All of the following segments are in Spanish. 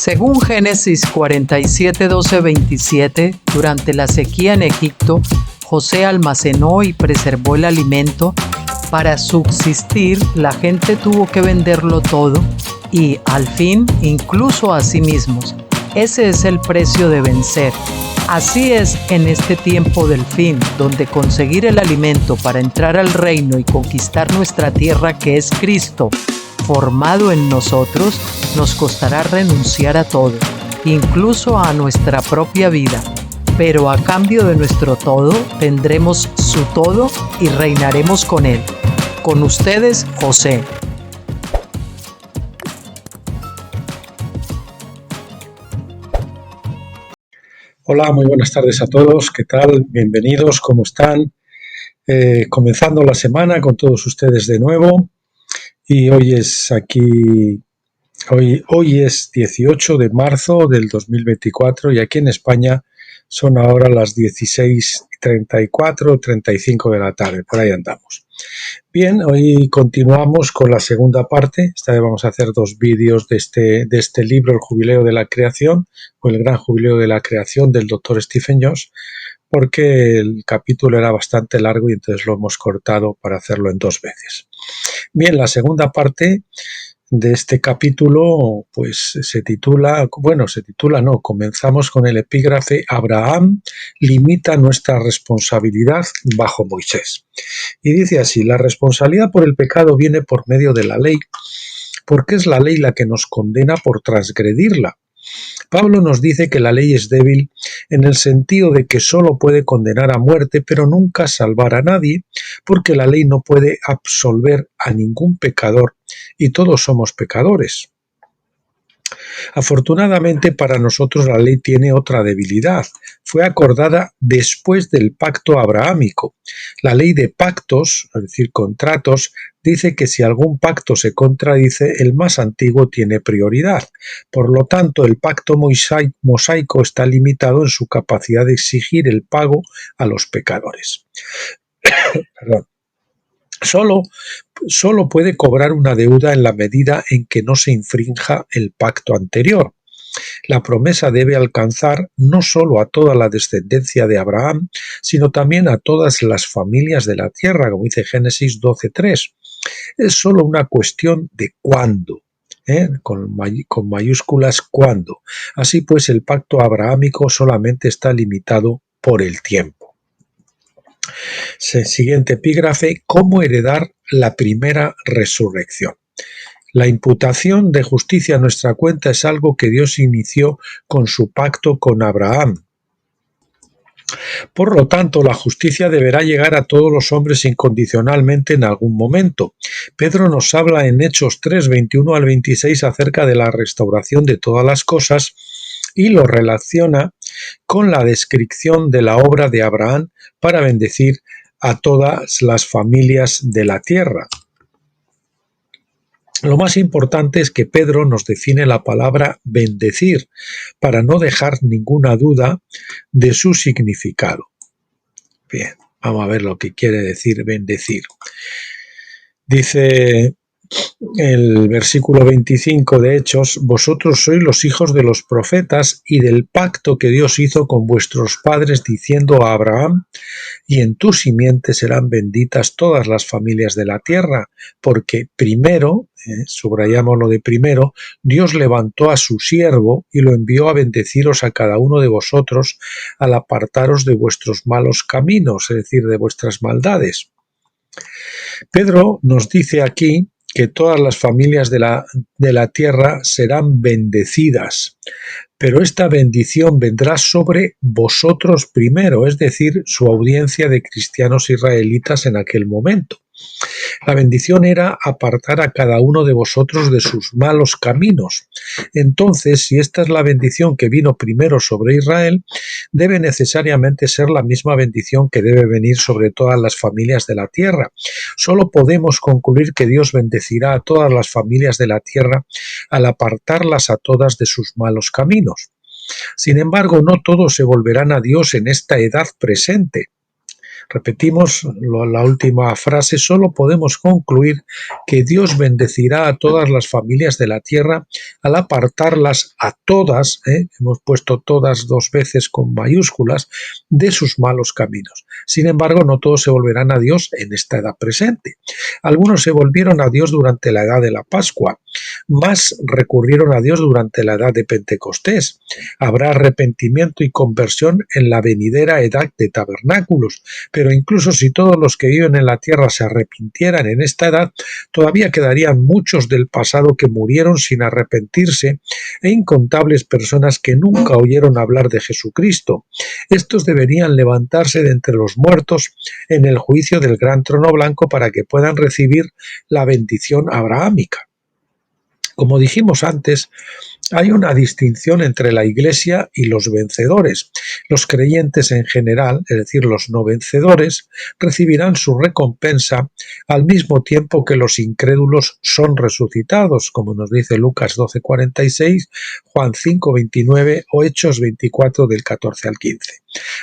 Según Génesis 47, 12, 27, durante la sequía en Egipto, José almacenó y preservó el alimento. Para subsistir, la gente tuvo que venderlo todo y, al fin, incluso a sí mismos. Ese es el precio de vencer. Así es en este tiempo del fin, donde conseguir el alimento para entrar al reino y conquistar nuestra tierra, que es Cristo, formado en nosotros, nos costará renunciar a todo, incluso a nuestra propia vida. Pero a cambio de nuestro todo, tendremos su todo y reinaremos con él. Con ustedes, José. Hola, muy buenas tardes a todos. ¿Qué tal? Bienvenidos, ¿cómo están? Comenzando la semana con todos ustedes de nuevo. Y hoy es 18 de marzo del 2024 y aquí en España son ahora las 16:34, 35 de la tarde, por ahí andamos. Bien, hoy continuamos con la segunda parte. Esta vez vamos a hacer dos vídeos de este libro, El Jubileo de la Creación, o El Gran Jubileo de la Creación, del Dr. Stephen Jones, porque el capítulo era bastante largo y entonces lo hemos cortado para hacerlo en dos veces. Bien, la segunda parte de este capítulo pues comenzamos con el epígrafe: Abraham limita nuestra responsabilidad bajo Moisés. Y dice así: la responsabilidad por el pecado viene por medio de la ley, porque es la ley la que nos condena por transgredirla. Pablo nos dice que la ley es débil en el sentido de que solo puede condenar a muerte, pero nunca salvar a nadie, porque la ley no puede absolver a ningún pecador y todos somos pecadores. Afortunadamente para nosotros la ley tiene otra debilidad. Fue acordada después del pacto abrahámico. La ley de pactos, es decir, contratos, dice que si algún pacto se contradice, el más antiguo tiene prioridad. Por lo tanto, el pacto mosaico está limitado en su capacidad de exigir el pago a los pecadores. Perdón. Solo puede cobrar una deuda en la medida en que no se infrinja el pacto anterior. La promesa debe alcanzar no solo a toda la descendencia de Abraham, sino también a todas las familias de la tierra, como dice Génesis 12:3. Es solo una cuestión de cuándo, con mayúsculas cuándo. Así pues, el pacto abrahámico solamente está limitado por el tiempo. Siguiente epígrafe: ¿cómo heredar la primera resurrección? La imputación de justicia a nuestra cuenta es algo que Dios inició con su pacto con Abraham. Por lo tanto, la justicia deberá llegar a todos los hombres incondicionalmente en algún momento. Pedro nos habla en Hechos 3, 21 al 26 acerca de la restauración de todas las cosas y lo relaciona con la descripción de la obra de Abraham para bendecir a todas las familias de la tierra. Lo más importante es que Pedro nos define la palabra bendecir para no dejar ninguna duda de su significado. Bien, vamos a ver lo que quiere decir bendecir. Dice el versículo 25 de Hechos: vosotros sois los hijos de los profetas y del pacto que Dios hizo con vuestros padres, diciendo a Abraham: y en tu simiente serán benditas todas las familias de la tierra, porque primero, subrayamos lo de primero, Dios levantó a su siervo y lo envió a bendeciros a cada uno de vosotros al apartaros de vuestros malos caminos, es decir, de vuestras maldades. Pedro nos dice aquí que todas las familias de la tierra serán bendecidas, pero esta bendición vendrá sobre vosotros primero, es decir, su audiencia de cristianos israelitas en aquel momento. La bendición era apartar a cada uno de vosotros de sus malos caminos. Entonces, si esta es la bendición que vino primero sobre Israel, debe necesariamente ser la misma bendición que debe venir sobre todas las familias de la tierra. Solo podemos concluir que Dios bendecirá a todas las familias de la tierra al apartarlas a todas de sus malos caminos. Sin embargo, no todos se volverán a Dios en esta edad presente. Repetimos la última frase, solo podemos concluir que Dios bendecirá a todas las familias de la tierra al apartarlas a todas, hemos puesto todas dos veces con mayúsculas, de sus malos caminos. Sin embargo, no todos se volverán a Dios en esta edad presente. Algunos se volvieron a Dios durante la edad de la Pascua, más recurrieron a Dios durante la edad de Pentecostés. Habrá arrepentimiento y conversión en la venidera edad de tabernáculos, pero incluso si todos los que viven en la tierra se arrepintieran en esta edad, todavía quedarían muchos del pasado que murieron sin arrepentirse e incontables personas que nunca oyeron hablar de Jesucristo. Estos deberían levantarse de entre los muertos en el juicio del gran trono blanco para que puedan recibir la bendición abrahámica. Como dijimos antes, hay una distinción entre la Iglesia y los vencedores. Los creyentes en general, es decir, los no vencedores, recibirán su recompensa al mismo tiempo que los incrédulos son resucitados, como nos dice Lucas 12:46, Juan 5:29 o Hechos 24 del 14 al 15.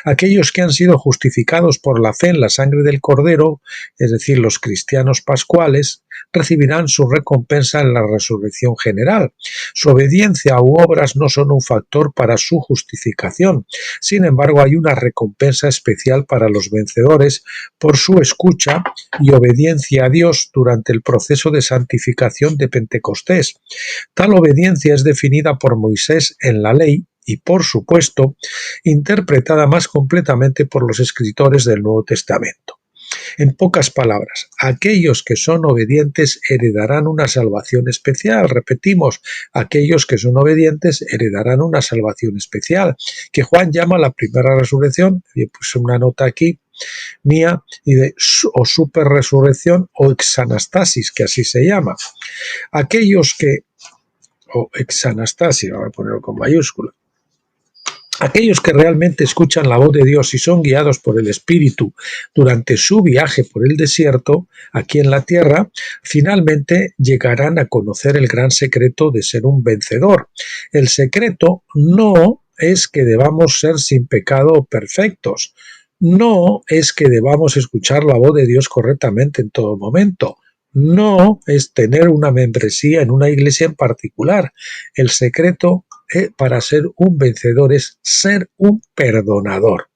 Aquellos que han sido justificados por la fe en la sangre del Cordero, es decir, los cristianos pascuales, recibirán su recompensa en la resurrección general. Su obediencia u obras no son un factor para su justificación. Sin embargo, hay una recompensa especial para los vencedores por su escucha y obediencia a Dios durante el proceso de santificación de Pentecostés. Tal obediencia es definida por Moisés en la ley y, por supuesto, interpretada más completamente por los escritores del Nuevo Testamento. En pocas palabras, aquellos que son obedientes heredarán una salvación especial. Repetimos, aquellos que son obedientes heredarán una salvación especial, que Juan llama la primera resurrección. Yo puse una nota aquí mía, y de o super resurrección o exanastasis, que así se llama. Aquellos que, o exanastasis, voy a ponerlo con mayúscula. Aquellos que realmente escuchan la voz de Dios y son guiados por el Espíritu durante su viaje por el desierto, aquí en la tierra, finalmente llegarán a conocer el gran secreto de ser un vencedor. El secreto no es que debamos ser sin pecado perfectos, no es que debamos escuchar la voz de Dios correctamente en todo momento. No es tener una membresía en una iglesia en particular. El secreto para ser un vencedor es ser un perdonador.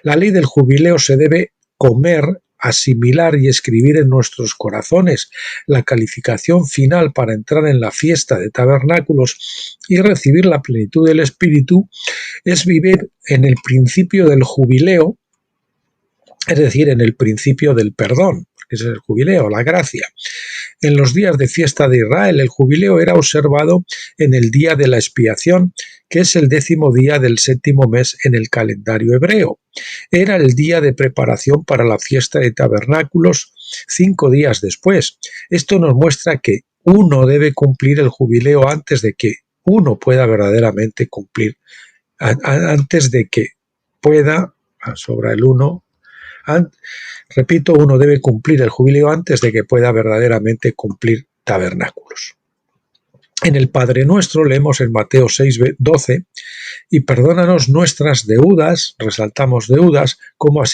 La ley del jubileo se debe comer, asimilar y escribir en nuestros corazones. La calificación final para entrar en la fiesta de tabernáculos y recibir la plenitud del Espíritu es vivir en el principio del jubileo, es decir, en el principio del perdón, que es el jubileo, la gracia. En los días de fiesta de Israel, el jubileo era observado en el día de la expiación, que es el 10º día del 7º mes en el calendario hebreo. Era el día de preparación para la fiesta de tabernáculos 5 días después. Esto nos muestra que uno debe cumplir el jubileo antes de que uno pueda verdaderamente cumplir, antes de que pueda, sobra el 1, repito, uno debe cumplir el jubileo antes de que pueda verdaderamente cumplir tabernáculos. En el Padre Nuestro leemos en Mateo 6:12, y perdónanos nuestras deudas, resaltamos deudas, como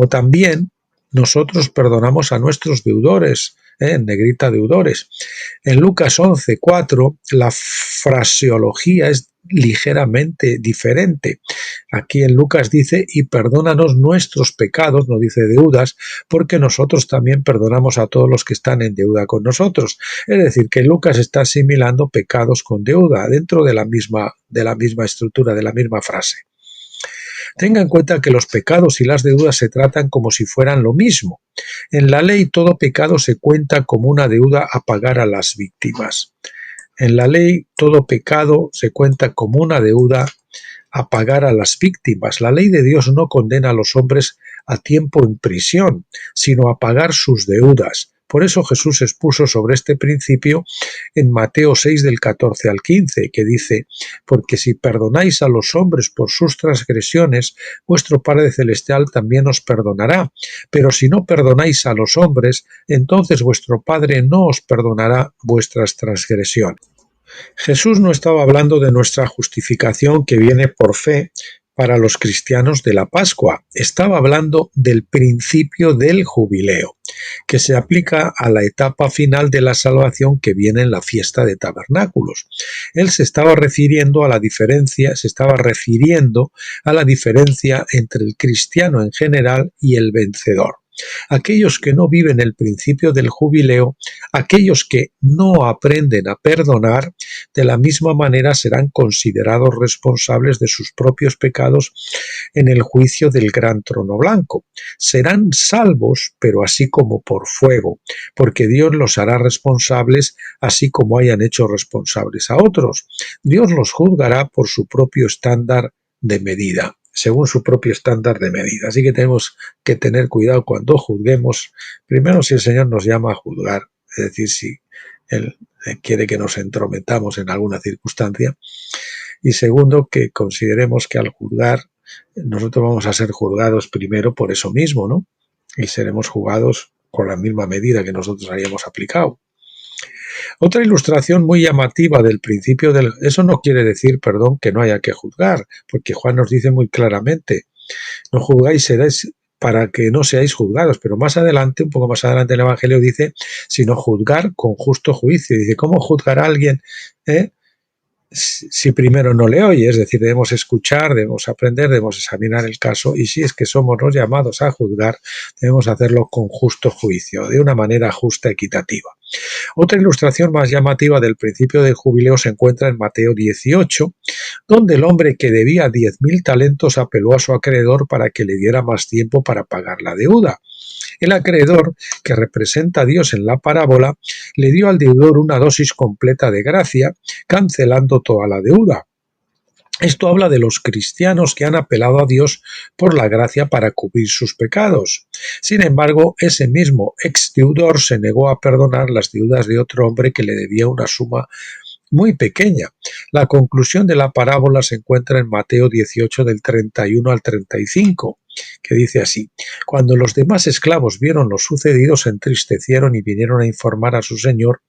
también nosotros perdonamos a nuestros deudores, en negrita deudores. En Lucas 11:4 la fraseología es ligeramente diferente. Aquí en Lucas dice, y perdónanos nuestros pecados, no dice deudas, porque nosotros también perdonamos a todos los que están en deuda con nosotros. Es decir, que Lucas está asimilando pecados con deuda dentro de la misma estructura, de la misma frase. Tenga en cuenta que los pecados y las deudas se tratan como si fueran lo mismo. En la ley todo pecado se cuenta como una deuda a pagar a las víctimas. En la ley todo pecado se cuenta como una deuda a pagar a las víctimas. La ley de Dios no condena a los hombres a tiempo en prisión, sino a pagar sus deudas. Por eso Jesús expuso sobre este principio en Mateo 6 del 14 al 15, que dice, porque si perdonáis a los hombres por sus transgresiones, vuestro Padre Celestial también os perdonará. Pero si no perdonáis a los hombres, entonces vuestro Padre no os perdonará vuestras transgresiones. Jesús no estaba hablando de nuestra justificación que viene por fe, para los cristianos de la Pascua. Estaba hablando del principio del jubileo, que se aplica a la etapa final de la salvación que viene en la fiesta de tabernáculos. Él se estaba refiriendo a la diferencia entre el cristiano en general y el vencedor. Aquellos que no viven el principio del jubileo, aquellos que no aprenden a perdonar, de la misma manera serán considerados responsables de sus propios pecados en el juicio del gran trono blanco. Serán salvos, pero así como por fuego, porque Dios los hará responsables así como hayan hecho responsables a otros. Dios los juzgará por su propio estándar de medida, según su propio estándar de medida. Así que tenemos que tener cuidado cuando juzguemos, primero si el Señor nos llama a juzgar, es decir, si Él quiere que nos entrometamos en alguna circunstancia, y segundo, que consideremos que al juzgar nosotros vamos a ser juzgados primero por eso mismo, ¿no? Y seremos juzgados con la misma medida que nosotros hayamos aplicado. Otra ilustración muy llamativa del principio del... Eso no quiere decir, que no haya que juzgar, porque Juan nos dice muy claramente, no juzgáis, seréis para que no seáis juzgados, pero más adelante, un poco más adelante en el Evangelio dice, sino juzgar con justo juicio. Dice, ¿cómo juzgar a alguien si primero no le oye? Es decir, debemos escuchar, debemos aprender, debemos examinar el caso, y si es que somos los llamados a juzgar, debemos hacerlo con justo juicio, de una manera justa, equitativa. Otra ilustración más llamativa del principio del jubileo se encuentra en Mateo 18, donde el hombre que debía 10.000 talentos apeló a su acreedor para que le diera más tiempo para pagar la deuda. El acreedor, que representa a Dios en la parábola, le dio al deudor una dosis completa de gracia, cancelando toda la deuda. Esto habla de los cristianos que han apelado a Dios por la gracia para cubrir sus pecados. Sin embargo, ese mismo exdeudor se negó a perdonar las deudas de otro hombre que le debía una suma muy pequeña. La conclusión de la parábola se encuentra en Mateo 18 del 31 al 35, que dice así: Cuando los demás esclavos vieron lo sucedido, se entristecieron y vinieron a informar a su señor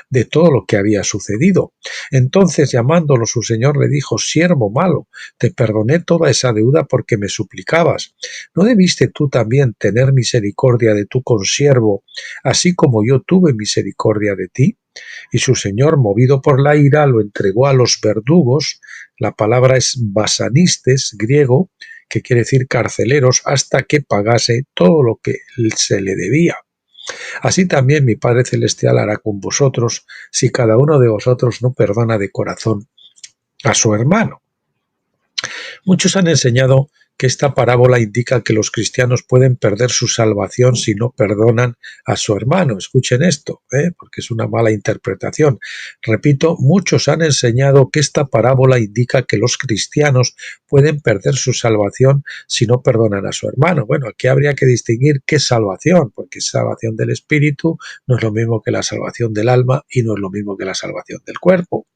de todo lo que había sucedido. Entonces, llamándolo su señor, le dijo: Siervo malo, te perdoné toda esa deuda porque me suplicabas. ¿No debiste tú también tener misericordia de tu consiervo, así como yo tuve misericordia de ti? Y su señor, movido por la ira, lo entregó a los verdugos. La palabra es basanistes, griego, que quiere decir carceleros, hasta que pagase todo lo que se le debía. Así también mi Padre Celestial hará con vosotros, si cada uno de vosotros no perdona de corazón a su hermano. Muchos han enseñado que esta parábola indica que los cristianos pueden perder su salvación si no perdonan a su hermano. Escuchen esto, porque es una mala interpretación. Repito, muchos han enseñado que esta parábola indica que los cristianos pueden perder su salvación si no perdonan a su hermano. Bueno, aquí habría que distinguir qué es salvación, porque salvación del espíritu no es lo mismo que la salvación del alma y no es lo mismo que la salvación del cuerpo.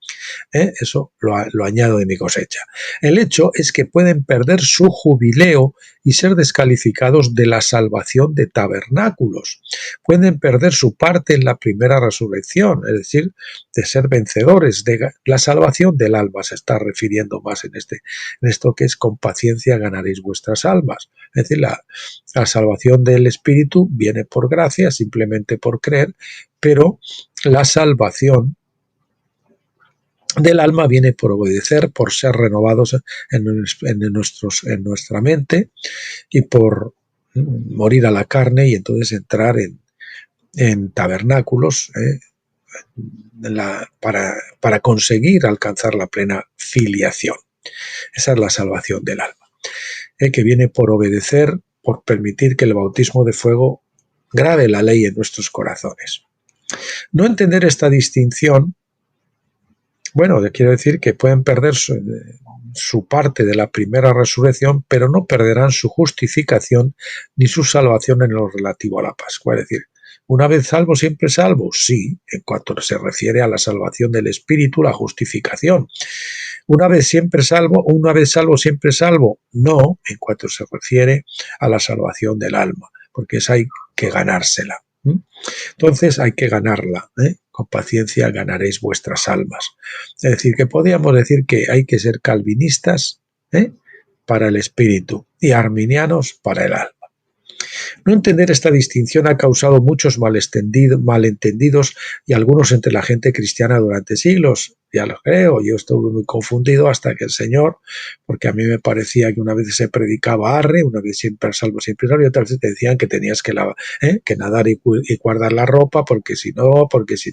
Eso lo añado de mi cosecha. El hecho es que pueden perder su jubileo y ser descalificados de la salvación de tabernáculos. Pueden perder su parte en la primera resurrección, es decir, de ser vencedores. De la salvación del alma se está refiriendo más en esto que es: con paciencia ganaréis vuestras almas. Es decir, la salvación del espíritu viene por gracia, simplemente por creer, pero la salvación del alma viene por obedecer, por ser renovados en nuestra mente y por morir a la carne y entonces entrar en tabernáculos para conseguir alcanzar la plena filiación. Esa es la salvación del alma, que viene por obedecer, por permitir que el bautismo de fuego grabe la ley en nuestros corazones. No entender esta distinción, bueno, quiero decir que pueden perder su parte de la primera resurrección, pero no perderán su justificación ni su salvación en lo relativo a la Pascua. Es decir, ¿una vez salvo, siempre salvo? Sí, en cuanto se refiere a la salvación del espíritu, la justificación. ¿Una vez salvo, siempre salvo? No, en cuanto se refiere a la salvación del alma, porque esa hay que ganársela. Entonces hay que ganarla, con paciencia ganaréis vuestras almas. Es decir, que podríamos decir que hay que ser calvinistas, para el espíritu y arminianos para el alma. No entender esta distinción ha causado muchos malentendidos y algunos entre la gente cristiana durante siglos. Ya lo creo, yo estuve muy confundido hasta que el Señor, porque a mí me parecía que una vez se predicaba arre, una vez siempre salvo, siempre salvo, y otras veces te decían que tenías que nadar y guardar la ropa, porque si no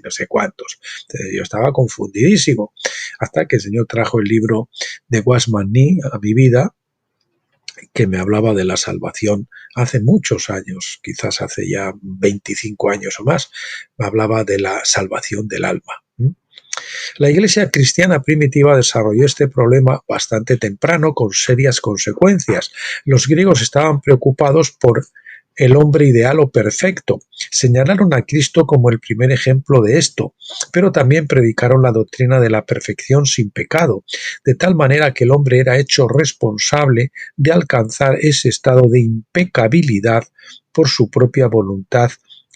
sé cuántos. Entonces, yo estaba confundidísimo, hasta que el Señor trajo el libro de Watchman Nee a mi vida, que me hablaba de la salvación hace muchos años, quizás hace ya 25 años o más, me hablaba de la salvación del alma. La Iglesia cristiana primitiva desarrolló este problema bastante temprano con serias consecuencias. Los griegos estaban preocupados por el hombre ideal o perfecto. Señalaron a Cristo como el primer ejemplo de esto, pero también predicaron la doctrina de la perfección sin pecado, de tal manera que el hombre era hecho responsable de alcanzar ese estado de impecabilidad por su propia voluntad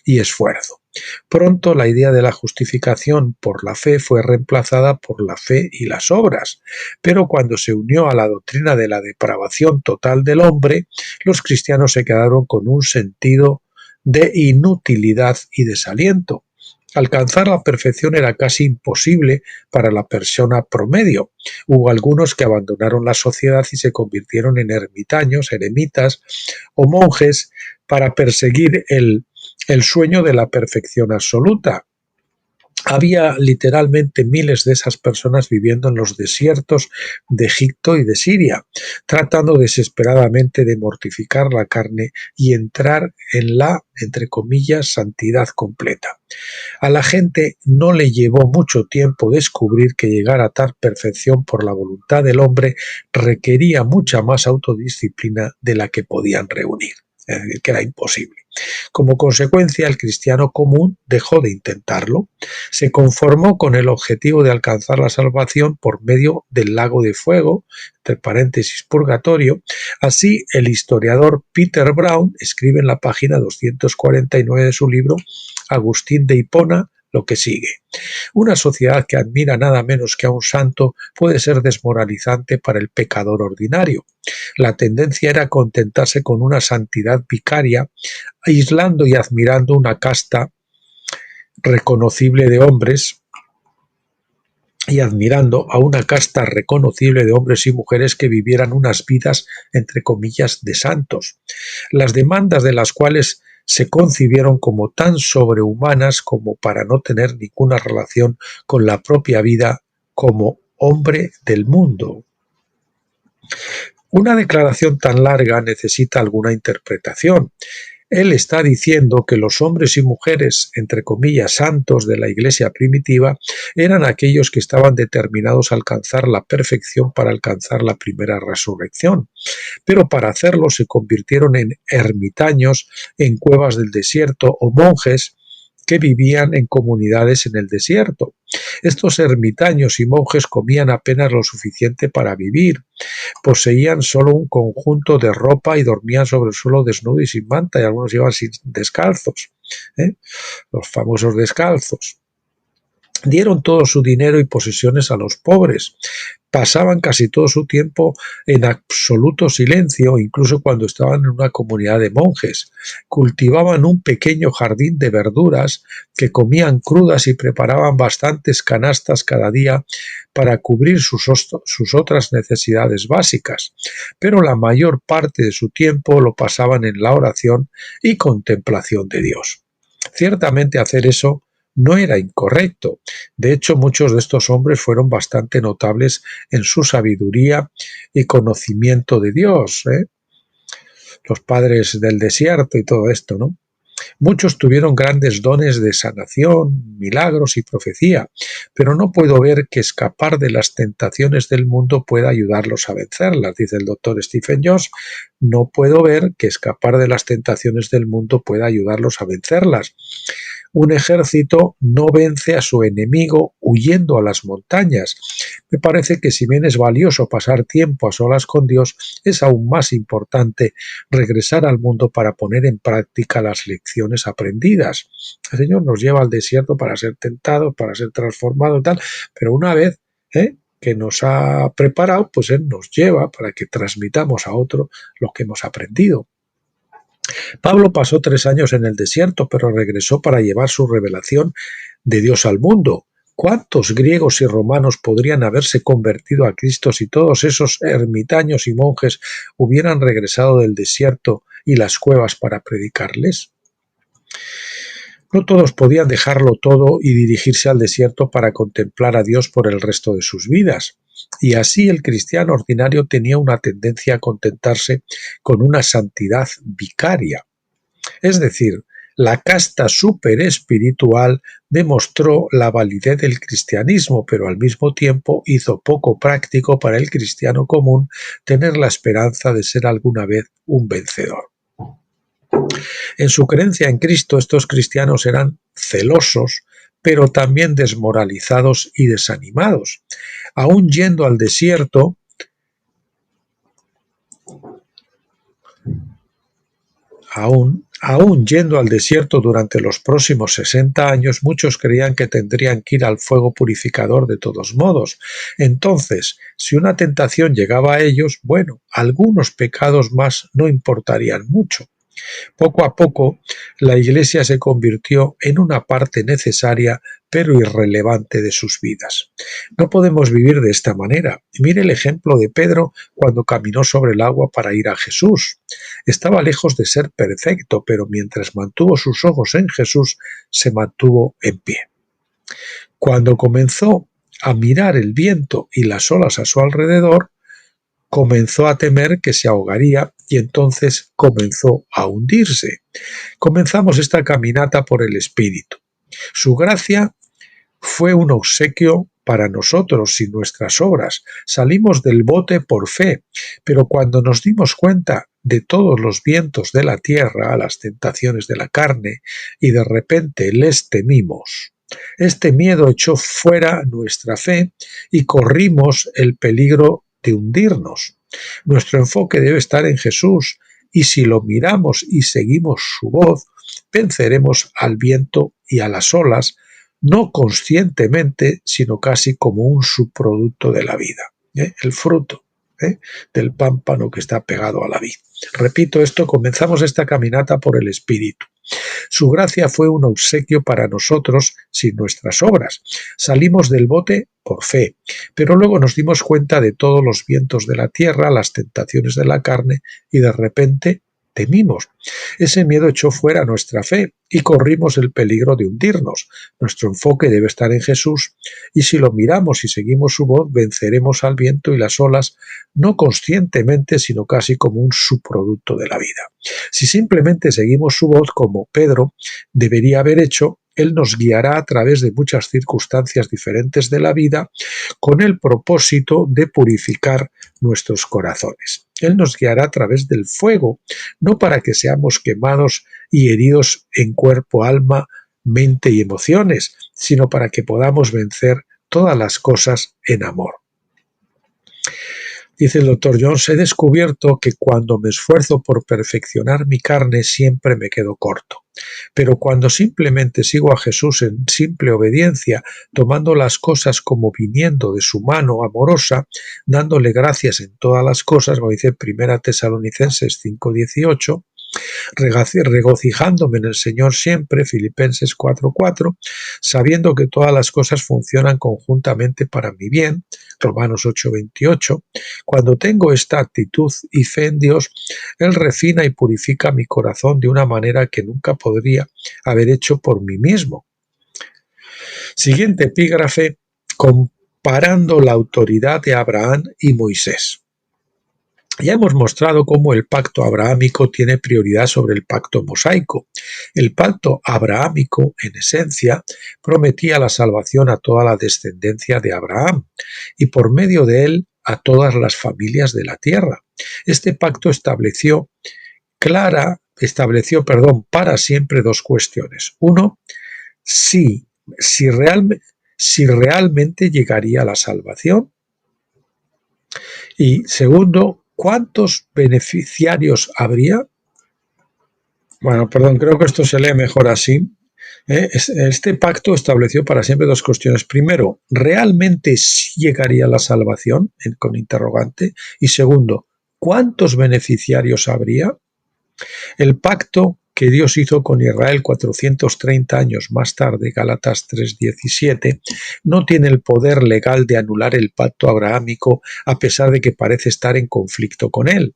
y esfuerzo. Pronto la idea de la justificación por la fe fue reemplazada por la fe y las obras, pero cuando se unió a la doctrina de la depravación total del hombre, los cristianos se quedaron con un sentido de inutilidad y desaliento. Alcanzar la perfección era casi imposible para la persona promedio. Hubo algunos que abandonaron la sociedad y se convirtieron en ermitaños, eremitas o monjes para perseguir el sueño de la perfección absoluta. Había literalmente miles de esas personas viviendo en los desiertos de Egipto y de Siria, tratando desesperadamente de mortificar la carne y entrar en la, entre comillas, santidad completa. A la gente no le llevó mucho tiempo descubrir que llegar a tal perfección por la voluntad del hombre requería mucha más autodisciplina de la que podían reunir, es decir, que era imposible. Como consecuencia, el cristiano común dejó de intentarlo, se conformó con el objetivo de alcanzar la salvación por medio del lago de fuego, entre paréntesis purgatorio. Así, el historiador Peter Brown escribe en la página 249 de su libro Agustín de Hipona lo que sigue. Una sociedad que admira nada menos que a un santo puede ser desmoralizante para el pecador ordinario. La tendencia era contentarse con una santidad vicaria, aislando y admirando una casta reconocible de hombres y admirando a una casta reconocible de hombres y mujeres que vivieran unas vidas, entre comillas, de santos, las demandas de las cuales se concibieron como tan sobrehumanas como para no tener ninguna relación con la propia vida como hombre del mundo. Una declaración tan larga necesita alguna interpretación. Él está diciendo que los hombres y mujeres, entre comillas, santos de la Iglesia primitiva, eran aquellos que estaban determinados a alcanzar la perfección para alcanzar la primera resurrección. Pero para hacerlo se convirtieron en ermitaños en cuevas del desierto o monjes que vivían en comunidades en el desierto. Estos ermitaños y monjes comían apenas lo suficiente para vivir, poseían solo un conjunto de ropa y dormían sobre el suelo desnudo y sin manta, y algunos iban descalzos, los famosos descalzos. Dieron todo su dinero y posesiones a los pobres. Pasaban casi todo su tiempo en absoluto silencio, incluso cuando estaban en una comunidad de monjes. Cultivaban un pequeño jardín de verduras que comían crudas y preparaban bastantes canastas cada día para cubrir sus otras necesidades básicas. Pero la mayor parte de su tiempo lo pasaban en la oración y contemplación de Dios. Ciertamente hacer eso no era incorrecto. De hecho, muchos de estos hombres fueron bastante notables en su sabiduría y conocimiento de Dios, los padres del desierto y todo esto, ¿no? Muchos tuvieron grandes dones de sanación, milagros y profecía, pero no puedo ver que escapar de las tentaciones del mundo pueda ayudarlos a vencerlas, dice el doctor Stephen Jones. No puedo ver que escapar de las tentaciones del mundo pueda ayudarlos a vencerlas. Un ejército no vence a su enemigo huyendo a las montañas. Me parece que si bien es valioso pasar tiempo a solas con Dios, es aún más importante regresar al mundo para poner en práctica las lecciones aprendidas. El Señor nos lleva al desierto para ser tentados, para ser transformados y tal, pero una vez que nos ha preparado, pues Él nos lleva para que transmitamos a otro lo que hemos aprendido. Pablo pasó 3 años en el desierto, pero regresó para llevar su revelación de Dios al mundo. ¿Cuántos griegos y romanos podrían haberse convertido a Cristo si todos esos ermitaños y monjes hubieran regresado del desierto y las cuevas para predicarles? No todos podían dejarlo todo y dirigirse al desierto para contemplar a Dios por el resto de sus vidas. Y así el cristiano ordinario tenía una tendencia a contentarse con una santidad vicaria. Es decir, la casta superespiritual demostró la validez del cristianismo, pero al mismo tiempo hizo poco práctico para el cristiano común tener la esperanza de ser alguna vez un vencedor. En su creencia en Cristo, estos cristianos eran celosos, pero también desmoralizados y desanimados. Aún yendo al desierto, Aún yendo al desierto durante los próximos 60 años, muchos creían que tendrían que ir al fuego purificador de todos modos. Entonces, si una tentación llegaba a ellos, bueno, algunos pecados más no importarían mucho. Poco a poco, la Iglesia se convirtió en una parte necesaria pero irrelevante de sus vidas. No podemos vivir de esta manera. Mire el ejemplo de Pedro cuando caminó sobre el agua para ir a Jesús. Estaba lejos de ser perfecto, pero mientras mantuvo sus ojos en Jesús, se mantuvo en pie. Cuando comenzó a mirar el viento y las olas a su alrededor, comenzó a temer que se ahogaría y entonces comenzó a hundirse. Comenzamos esta caminata por el Espíritu. Su gracia fue un obsequio para nosotros sin nuestras obras. Salimos del bote por fe, pero cuando nos dimos cuenta de todos los vientos de la tierra, las tentaciones de la carne, y de repente les temimos, este miedo echó fuera nuestra fe y corrimos el peligro de hundirnos. Nuestro enfoque debe estar en Jesús, y si lo miramos y seguimos su voz, venceremos al viento y a las olas, no conscientemente, sino casi como un subproducto de la vida, el fruto del pámpano que está pegado a la vid. Repito esto, comenzamos esta caminata por el Espíritu. Su gracia fue un obsequio para nosotros sin nuestras obras. Salimos del bote por fe, pero luego nos dimos cuenta de todos los vientos de la tierra, las tentaciones de la carne, y de repente temimos. Ese miedo echó fuera nuestra fe y corrimos el peligro de hundirnos. Nuestro enfoque debe estar en Jesús, y si lo miramos y seguimos su voz, venceremos al viento y las olas, no conscientemente, sino casi como un subproducto de la vida. Si simplemente seguimos su voz, como Pedro debería haber hecho, Él nos guiará a través de muchas circunstancias diferentes de la vida con el propósito de purificar nuestros corazones. Él nos guiará a través del fuego, no para que seamos quemados y heridos en cuerpo, alma, mente y emociones, sino para que podamos vencer todas las cosas en amor. Dice el Dr. Jones, he descubierto que cuando me esfuerzo por perfeccionar mi carne siempre me quedo corto. Pero cuando simplemente sigo a Jesús en simple obediencia, tomando las cosas como viniendo de su mano amorosa, dándole gracias en todas las cosas, como dice 1 Tesalonicenses 5:18, regocijándome en el Señor siempre, Filipenses 4:4, sabiendo que todas las cosas funcionan conjuntamente para mi bien, Romanos 8:28. Cuando tengo esta actitud y fe en Dios, Él refina y purifica mi corazón de una manera que nunca podría haber hecho por mí mismo. Siguiente epígrafe, comparando la autoridad de Abraham y Moisés. Ya hemos mostrado cómo el pacto abrahámico tiene prioridad sobre el pacto mosaico. El pacto abrahámico, en esencia, prometía la salvación a toda la descendencia de Abraham y por medio de él a todas las familias de la tierra. Este pacto estableció para siempre dos cuestiones. Uno, si realmente llegaría la salvación. Y segundo, ¿cuántos beneficiarios habría? Bueno, perdón, creo que esto se lee mejor así. Este pacto estableció para siempre dos cuestiones. Primero, ¿realmente sí llegaría la salvación? Con interrogante. Y segundo, ¿cuántos beneficiarios habría? El pacto que Dios hizo con Israel 430 años más tarde, Gálatas 3:17, no tiene el poder legal de anular el pacto abrahámico a pesar de que parece estar en conflicto con él.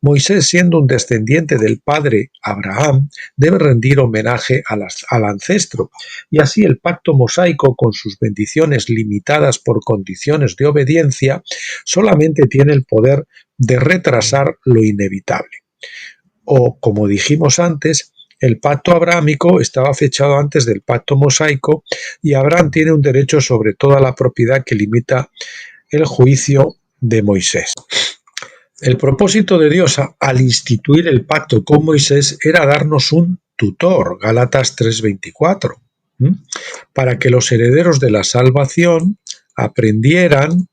Moisés, siendo un descendiente del padre Abraham, debe rendir homenaje al ancestro, y así el pacto mosaico, con sus bendiciones limitadas por condiciones de obediencia, solamente tiene el poder de retrasar lo inevitable. O, como dijimos antes, el pacto abrahámico estaba fechado antes del pacto mosaico y Abraham tiene un derecho sobre toda la propiedad que limita el juicio de Moisés. El propósito de Dios al instituir el pacto con Moisés era darnos un tutor, Gálatas 3:24, para que los herederos de la salvación aprendieran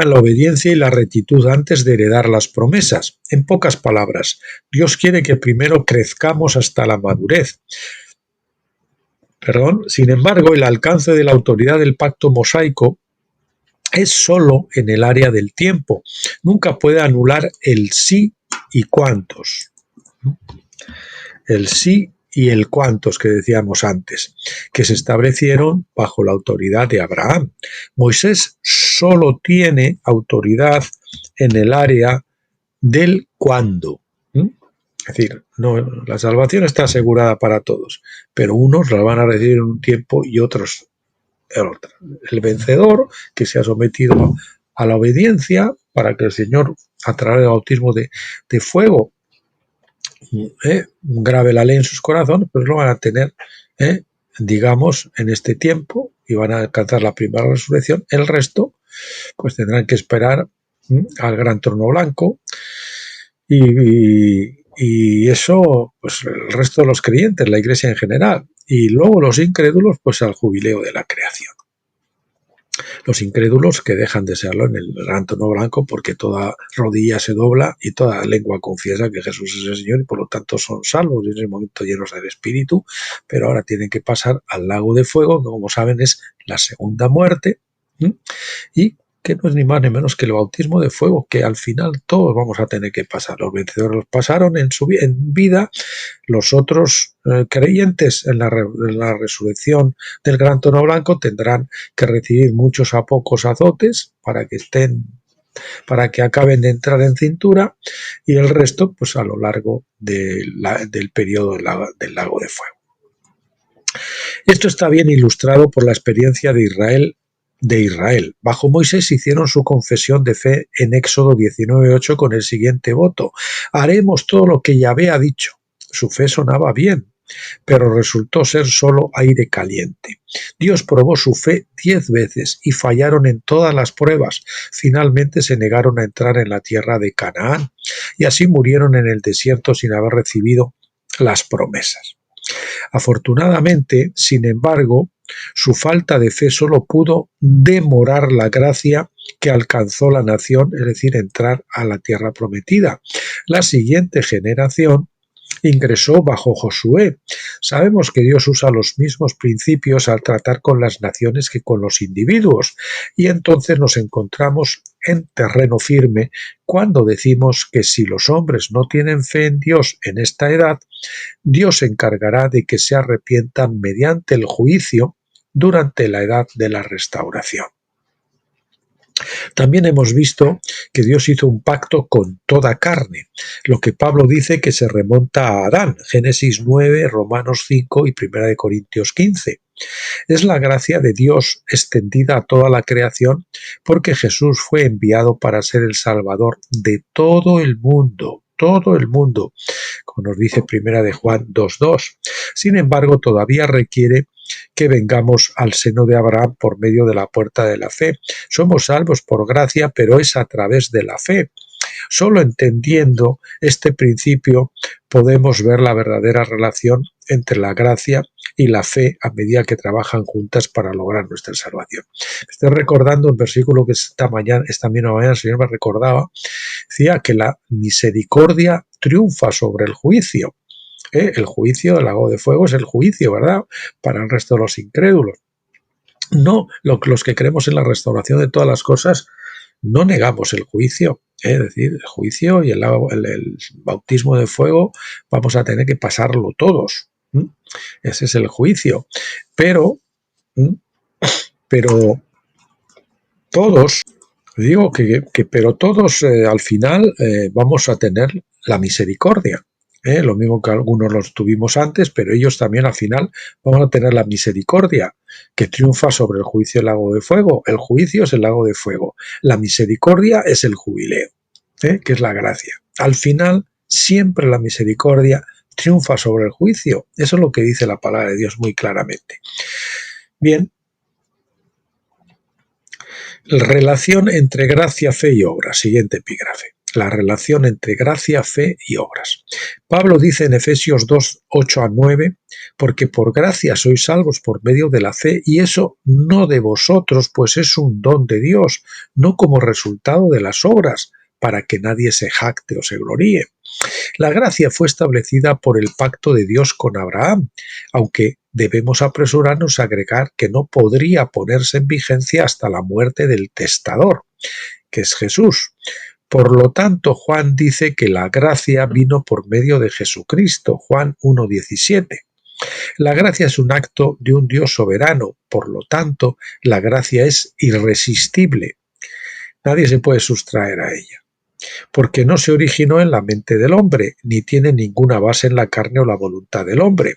la obediencia y la rectitud antes de heredar las promesas. En pocas palabras, Dios quiere que primero crezcamos hasta la madurez. Sin embargo, el alcance de la autoridad del pacto mosaico es solo en el área del tiempo. Nunca puede anular el sí y cuántos. El sí y el cuántos que decíamos antes, que se establecieron bajo la autoridad de Abraham. Moisés solo tiene autoridad en el área del cuándo. Es decir, no, la salvación está asegurada para todos, pero unos la van a recibir en un tiempo y otros en otro. El vencedor, que se ha sometido a la obediencia para que el Señor, a través del bautismo de fuego, grave la ley en sus corazones, pues lo van a tener, digamos, en este tiempo y van a alcanzar la primera resurrección. El resto, pues tendrán que esperar al gran trono blanco y eso, pues el resto de los creyentes, la iglesia en general, y luego los incrédulos, pues al jubileo de la creación. Los incrédulos que dejan de serlo en el gran trono blanco porque toda rodilla se dobla y toda lengua confiesa que Jesús es el Señor y por lo tanto son salvos y en ese momento llenos del Espíritu, pero ahora tienen que pasar al lago de fuego, que como saben es la segunda muerte, y que no es ni más ni menos que el bautismo de fuego, que al final todos vamos a tener que pasar. Los vencedores los pasaron en vida, los otros creyentes en la resurrección del gran trono blanco tendrán que recibir muchos a pocos azotes para que acaben de entrar en cintura, y el resto pues a lo largo del periodo del lago de fuego. Esto está bien ilustrado por la experiencia de Israel. Bajo Moisés hicieron su confesión de fe en Éxodo 19:8 con el siguiente voto: haremos todo lo que Yahvé ha dicho. Su fe sonaba bien, pero resultó ser solo aire caliente. Dios probó su fe 10 veces y fallaron en todas las pruebas. Finalmente se negaron a entrar en la tierra de Canaán y así murieron en el desierto sin haber recibido las promesas. Afortunadamente, sin embargo, su falta de fe solo pudo demorar la gracia que alcanzó la nación, es decir, entrar a la tierra prometida. La siguiente generación ingresó bajo Josué. Sabemos que Dios usa los mismos principios al tratar con las naciones que con los individuos, y entonces nos encontramos en terreno firme cuando decimos que si los hombres no tienen fe en Dios en esta edad, Dios se encargará de que se arrepientan mediante el juicio durante la edad de la restauración. También hemos visto que Dios hizo un pacto con toda carne, lo que Pablo dice que se remonta a Adán, Génesis 9, Romanos 5 y 1 de Corintios 15. Es la gracia de Dios extendida a toda la creación porque Jesús fue enviado para ser el Salvador de todo el mundo, como nos dice 1 de Juan 2:2. Sin embargo, todavía requiere que vengamos al seno de Abraham por medio de la puerta de la fe. Somos salvos por gracia, pero es a través de la fe. Solo entendiendo este principio podemos ver la verdadera relación entre la gracia y la fe a medida que trabajan juntas para lograr nuestra salvación. Estoy recordando un versículo que esta misma mañana el Señor me recordaba. Decía que la misericordia triunfa sobre el juicio. El juicio, el lago de fuego es el juicio, ¿verdad? Para el resto de los incrédulos. No, los que creemos en la restauración de todas las cosas, no negamos el juicio, es decir, el juicio y el bautismo de fuego vamos a tener que pasarlo todos. Ese es el juicio. Pero todos, digo pero todos al final vamos a tener la misericordia. Lo mismo que algunos los tuvimos antes, pero ellos también al final vamos a tener la misericordia que triunfa sobre el juicio del lago de fuego. El juicio es el lago de fuego. La misericordia es el jubileo, que es la gracia. Al final, siempre la misericordia triunfa sobre el juicio. Eso es lo que dice la palabra de Dios muy claramente. Bien. Relación entre gracia, fe y obras. Siguiente epígrafe. La relación entre gracia, fe y obras. Pablo dice en Efesios 2, 8 a 9, porque por gracia sois salvos por medio de la fe, y eso no de vosotros, pues es un don de Dios, no como resultado de las obras, para que nadie se jacte o se gloríe. La gracia fue establecida por el pacto de Dios con Abraham, aunque debemos apresurarnos a agregar que no podría ponerse en vigencia hasta la muerte del testador, que es Jesús. Por lo tanto, Juan dice que la gracia vino por medio de Jesucristo, Juan 1,17. La gracia es un acto de un Dios soberano, por lo tanto, la gracia es irresistible. Nadie se puede sustraer a ella, porque no se originó en la mente del hombre, ni tiene ninguna base en la carne o la voluntad del hombre.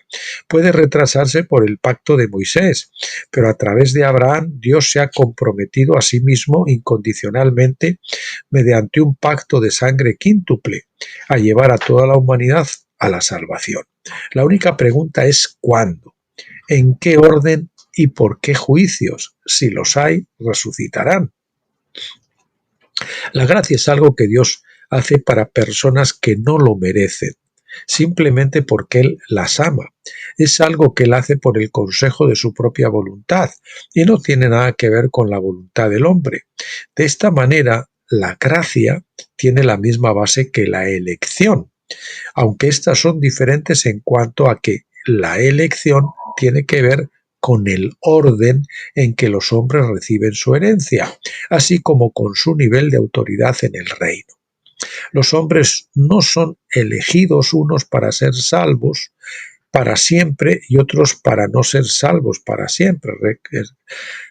Puede retrasarse por el pacto de Moisés, pero a través de Abraham Dios se ha comprometido a sí mismo incondicionalmente mediante un pacto de sangre quíntuple a llevar a toda la humanidad a la salvación. La única pregunta es ¿cuándo? ¿En qué orden y por qué juicios? Si los hay, resucitarán. La gracia es algo que Dios hace para personas que no lo merecen, simplemente porque Él las ama. Es algo que Él hace por el consejo de su propia voluntad y no tiene nada que ver con la voluntad del hombre. De esta manera, la gracia tiene la misma base que la elección, aunque estas son diferentes en cuanto a que la elección tiene que ver con el orden en que los hombres reciben su herencia, así como con su nivel de autoridad en el reino. Los hombres no son elegidos unos para ser salvos para siempre y otros para no ser salvos para siempre.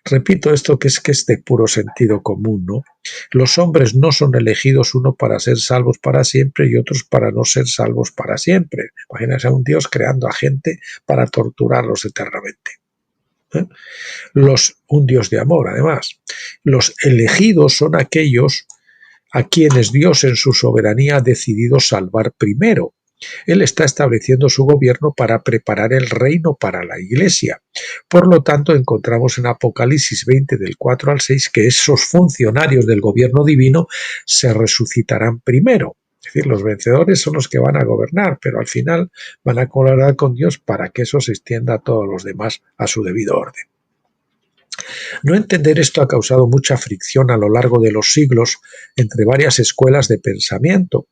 Repito esto que es de puro sentido común, ¿no? Los hombres no son elegidos uno para ser salvos para siempre y otros para no ser salvos para siempre. Imagínense a un Dios creando a gente para torturarlos eternamente. Un Dios de amor, además. Los elegidos son aquellos a quienes Dios en su soberanía ha decidido salvar primero. Él está estableciendo su gobierno para preparar el reino para la Iglesia. Por lo tanto, encontramos en Apocalipsis 20 del 4 al 6 que esos funcionarios del gobierno divino se resucitarán primero. Es decir, los vencedores son los que van a gobernar, pero al final van a colaborar con Dios para que eso se extienda a todos los demás a su debido orden. No entender esto ha causado mucha fricción a lo largo de los siglos entre varias escuelas de pensamiento.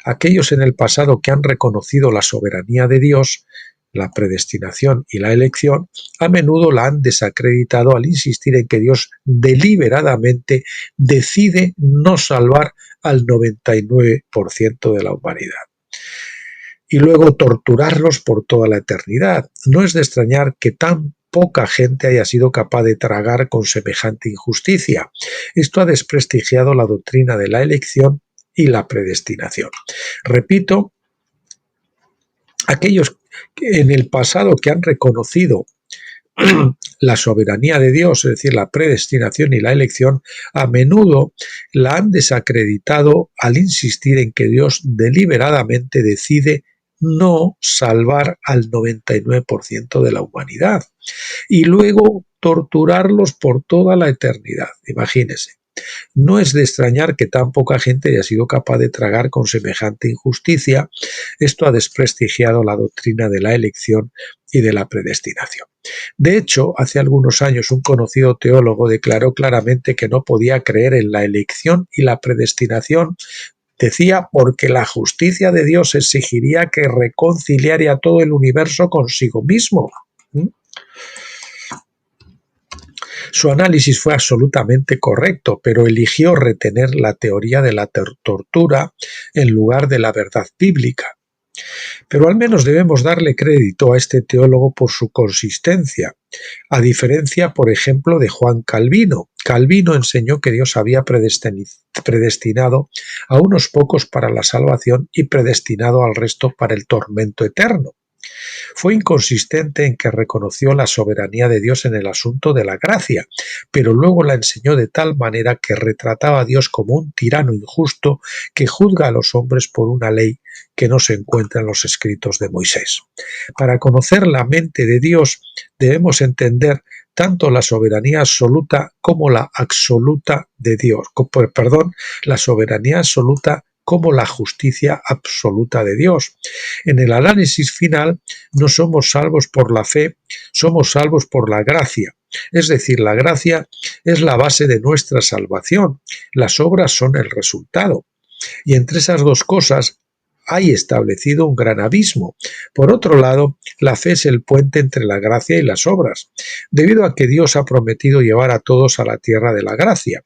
Aquellos en el pasado que han reconocido la soberanía de Dios, la predestinación y la elección, a menudo la han desacreditado al insistir en que Dios deliberadamente decide no salvar al 99% de la humanidad y luego torturarlos por toda la eternidad. No es de extrañar que tan poca gente haya sido capaz de tragar con semejante injusticia. Esto ha desprestigiado la doctrina de la elección y la predestinación. Repito, aquellos que en el pasado que han reconocido la soberanía de Dios, es decir, la predestinación y la elección, a menudo la han desacreditado al insistir en que Dios deliberadamente decide no salvar al 99% de la humanidad y luego torturarlos por toda la eternidad. Imagínense. No es de extrañar que tan poca gente haya sido capaz de tragar con semejante injusticia. Esto ha desprestigiado la doctrina de la elección y de la predestinación. De hecho, hace algunos años un conocido teólogo declaró claramente que no podía creer en la elección y la predestinación Decía, porque la justicia de Dios exigiría que reconciliara todo el universo consigo mismo. Su análisis fue absolutamente correcto, pero eligió retener la teoría de la tortura en lugar de la verdad bíblica. Pero al menos debemos darle crédito a este teólogo por su consistencia, a diferencia, por ejemplo, de Juan Calvino. Calvino enseñó que Dios había predestinado a unos pocos para la salvación y predestinado al resto para el tormento eterno. Fue inconsistente en que reconoció la soberanía de Dios en el asunto de la gracia, pero luego la enseñó de tal manera que retrataba a Dios como un tirano injusto que juzga a los hombres por una ley que no se encuentra en los escritos de Moisés. Para conocer la mente de Dios debemos entender tanto la soberanía absoluta como la absoluta de Dios, la soberanía absoluta como la justicia absoluta de Dios. En el análisis final no somos salvos por la fe, somos salvos por la gracia. Es decir, la gracia es la base de nuestra salvación, las obras son el resultado. Y entre esas dos cosas hay establecido un gran abismo. Por otro lado, la fe es el puente entre la gracia y las obras, debido a que Dios ha prometido llevar a todos a la tierra de la gracia.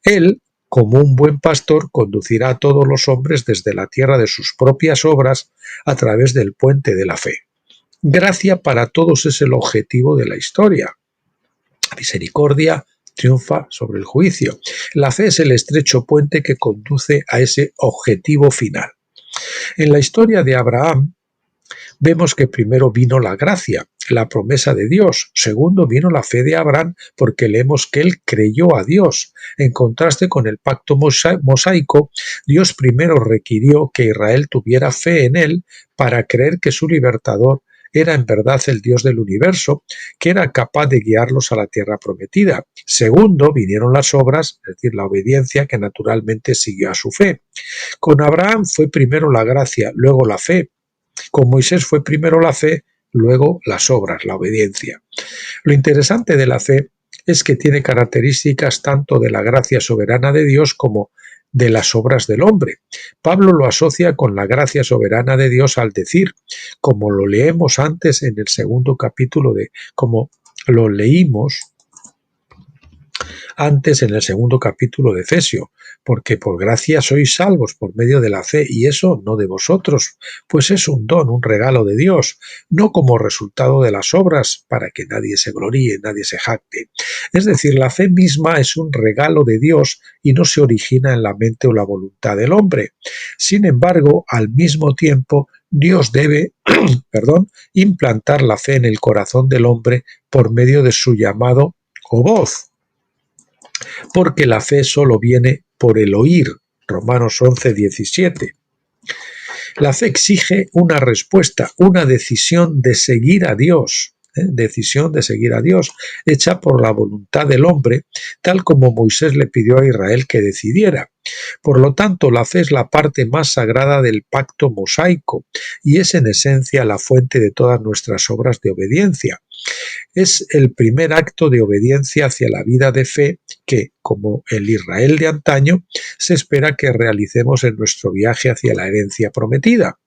Él, como un buen pastor, conducirá a todos los hombres desde la tierra de sus propias obras a través del puente de la fe. Gracia para todos es el objetivo de la historia. La misericordia triunfa sobre el juicio. La fe es el estrecho puente que conduce a ese objetivo final. En la historia de Abraham, vemos que primero vino la gracia, la promesa de Dios. Segundo vino la fe de Abraham, porque leemos que él creyó a Dios. En contraste con el pacto mosaico, Dios primero requirió que Israel tuviera fe en él para creer que su libertador era en verdad el Dios del universo, que era capaz de guiarlos a la tierra prometida. Segundo, vinieron las obras, es decir, la obediencia que naturalmente siguió a su fe. Con Abraham fue primero la gracia, luego la fe. Con Moisés fue primero la fe, luego las obras, la obediencia. Lo interesante de la fe es que tiene características tanto de la gracia soberana de Dios como de las obras del hombre. Pablo lo asocia con la gracia soberana de Dios al decir, como lo leemos antes en el segundo capítulo como lo leímos antes en el segundo capítulo de Efesios, porque por gracia sois salvos por medio de la fe, y eso no de vosotros, pues es un don, un regalo de Dios, no como resultado de las obras, para que nadie se gloríe, nadie se jacte. Es decir, la fe misma es un regalo de Dios y no se origina en la mente o la voluntad del hombre. Sin embargo, al mismo tiempo, Dios debe implantar la fe en el corazón del hombre por medio de su llamado o voz, porque la fe solo viene por el oír. Romanos 11:17. La fe exige una respuesta, una decisión de seguir a Dios, decisión de seguir a Dios, hecha por la voluntad del hombre, tal como Moisés le pidió a Israel que decidiera. Por lo tanto, la fe es la parte más sagrada del pacto mosaico y es en esencia la fuente de todas nuestras obras de obediencia. Es el primer acto de obediencia hacia la vida de fe que, como el Israel de antaño, se espera que realicemos en nuestro viaje hacia la herencia prometida.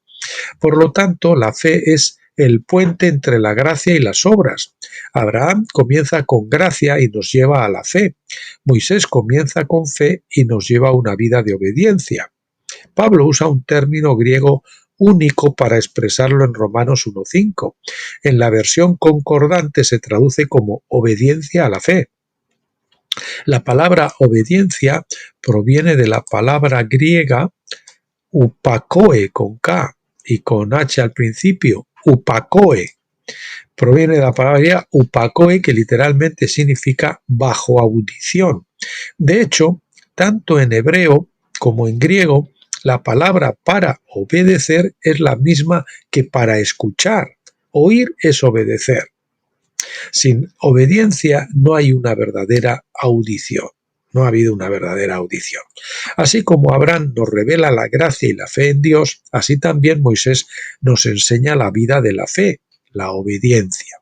Por lo tanto, la fe es el puente entre la gracia y las obras. Abraham comienza con gracia y nos lleva a la fe. Moisés comienza con fe y nos lleva a una vida de obediencia. Pablo usa un término griego único para expresarlo en Romanos 1:5. En la versión concordante se traduce como obediencia a la fe. La palabra obediencia proviene de la palabra griega upakoe con K y con H al principio, upakoe. Proviene de la palabra griega upakoe, que literalmente significa bajo audición. De hecho, tanto en hebreo como en griego, la palabra para obedecer es la misma que para escuchar. Oír es obedecer. Sin obediencia no hay una verdadera audición. No ha habido una verdadera audición. Así como Abraham nos revela la gracia y la fe en Dios, así también Moisés nos enseña la vida de la fe, la obediencia.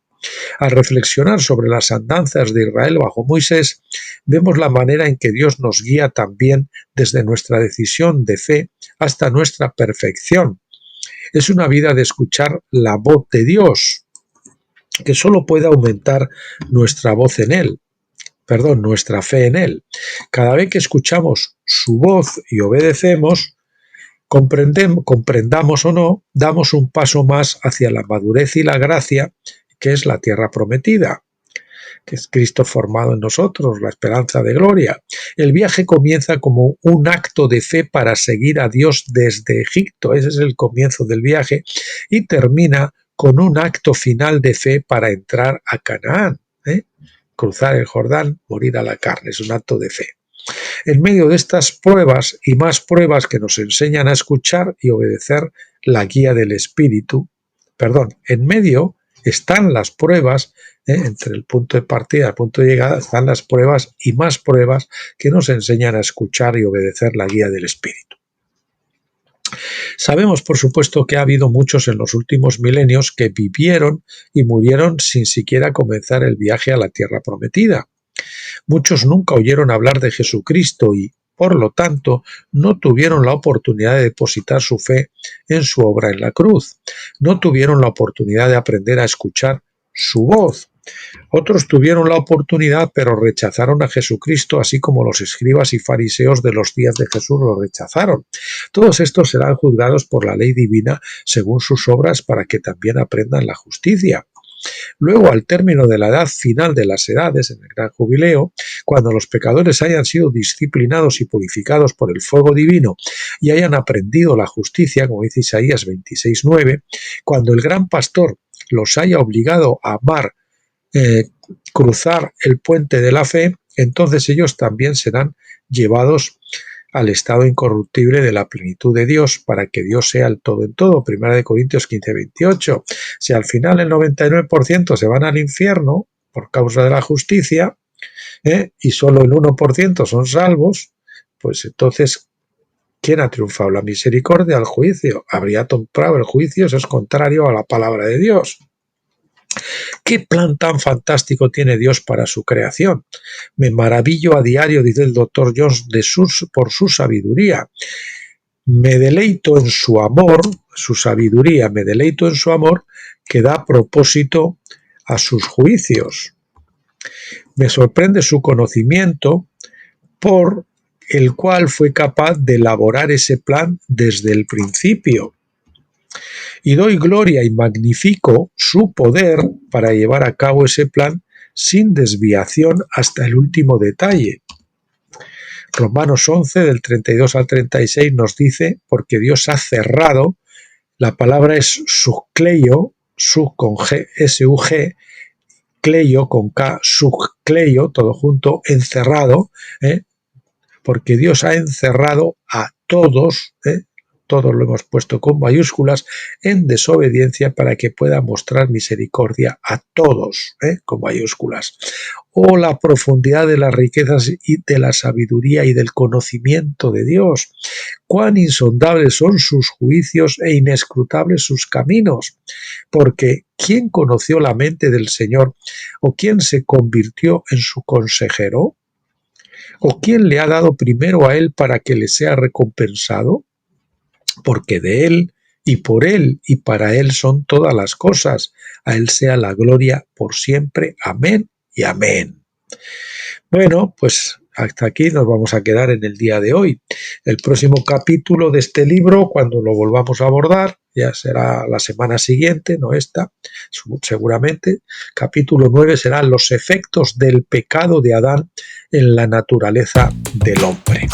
Al reflexionar sobre las andanzas de Israel bajo Moisés, vemos la manera en que Dios nos guía también desde nuestra decisión de fe hasta nuestra perfección. Es una vida de escuchar la voz de Dios, que solo puede aumentar nuestra fe en Él. Cada vez que escuchamos su voz y obedecemos, comprendamos o no, damos un paso más hacia la madurez y la gracia, que es la tierra prometida, que es Cristo formado en nosotros, la esperanza de gloria. El viaje comienza como un acto de fe para seguir a Dios desde Egipto, ese es el comienzo del viaje, y termina con un acto final de fe para entrar a Canaán. Cruzar el Jordán, morir a la carne, es un acto de fe. En medio de estas pruebas y más pruebas que nos enseñan a escuchar y obedecer la guía del Espíritu, en medio están las pruebas, entre el punto de partida y el punto de llegada, están las pruebas y más pruebas que nos enseñan a escuchar y obedecer la guía del Espíritu. Sabemos, por supuesto, que ha habido muchos en los últimos milenios que vivieron y murieron sin siquiera comenzar el viaje a la tierra prometida. Muchos nunca oyeron hablar de Jesucristo y, por lo tanto, no tuvieron la oportunidad de depositar su fe en su obra en la cruz. No tuvieron la oportunidad de aprender a escuchar su voz. Otros tuvieron la oportunidad, pero rechazaron a Jesucristo, así como los escribas y fariseos de los días de Jesús lo rechazaron. Todos estos serán juzgados por la ley divina según sus obras para que también aprendan la justicia. Luego, al término de la edad final de las edades, en el gran jubileo, cuando los pecadores hayan sido disciplinados y purificados por el fuego divino y hayan aprendido la justicia, como dice Isaías 26:9, cuando el gran pastor los haya obligado a amar, cruzar el puente de la fe, entonces ellos también serán llevados al estado incorruptible de la plenitud de Dios, para que Dios sea el todo en todo. 1 Corintios 15:28. Si al final el 99% se van al infierno por causa de la justicia, y solo el 1% son salvos, pues entonces, ¿quién ha triunfado? ¿La misericordia o el juicio? Habría comprado el juicio, eso es contrario a la palabra de Dios. ¿Qué plan tan fantástico tiene Dios para su creación? Me maravillo a diario, dice el Dr. Jones, por su sabiduría. Me deleito en su amor, su sabiduría, me deleito en su amor que da propósito a sus juicios. Me sorprende su conocimiento por el cual fue capaz de elaborar ese plan desde el principio. Y doy gloria y magnifico su poder para llevar a cabo ese plan sin desviación hasta el último detalle. Romanos 11, del 32 al 36 nos dice, porque Dios ha cerrado, la palabra es subcleio, sub con G, S-U-G, cleio con K, subcleio, todo junto, encerrado, porque Dios ha encerrado a todos, todos lo hemos puesto con mayúsculas, en desobediencia para que pueda mostrar misericordia a todos, con mayúsculas. Oh, la profundidad de las riquezas y de la sabiduría y del conocimiento de Dios. Cuán insondables son sus juicios e inescrutables sus caminos. Porque ¿quién conoció la mente del Señor? ¿O quién se convirtió en su consejero? ¿O quién le ha dado primero a él para que le sea recompensado? Porque de él y por él y para él son todas las cosas. A él sea la gloria por siempre. Amén y amén. Bueno, pues hasta aquí nos vamos a quedar en el día de hoy. El próximo capítulo de este libro, cuando lo volvamos a abordar, ya será la semana siguiente, no esta, seguramente. Capítulo 9 serán los efectos del pecado de Adán en la naturaleza del hombre.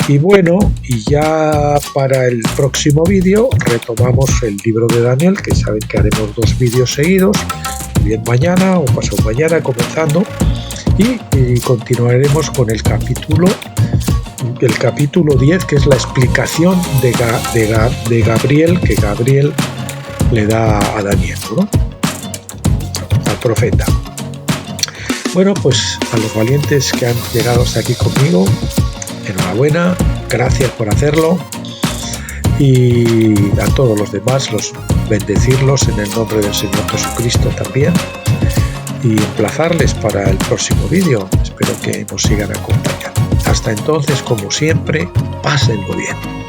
Y bueno, y ya para el próximo vídeo retomamos el libro de Daniel, que saben que haremos 2 vídeos seguidos, bien mañana o pasado mañana comenzando, y continuaremos con el capítulo 10, que es la explicación de Gabriel, que Gabriel le da a Daniel, ¿no? Al profeta. Bueno, pues a los valientes que han llegado hasta aquí conmigo, enhorabuena, gracias por hacerlo, y a todos los demás, bendecirlos en el nombre del Señor Jesucristo también. y emplazarles para el próximo vídeo. Espero que nos sigan acompañando. Hasta entonces, como siempre, pásenlo bien.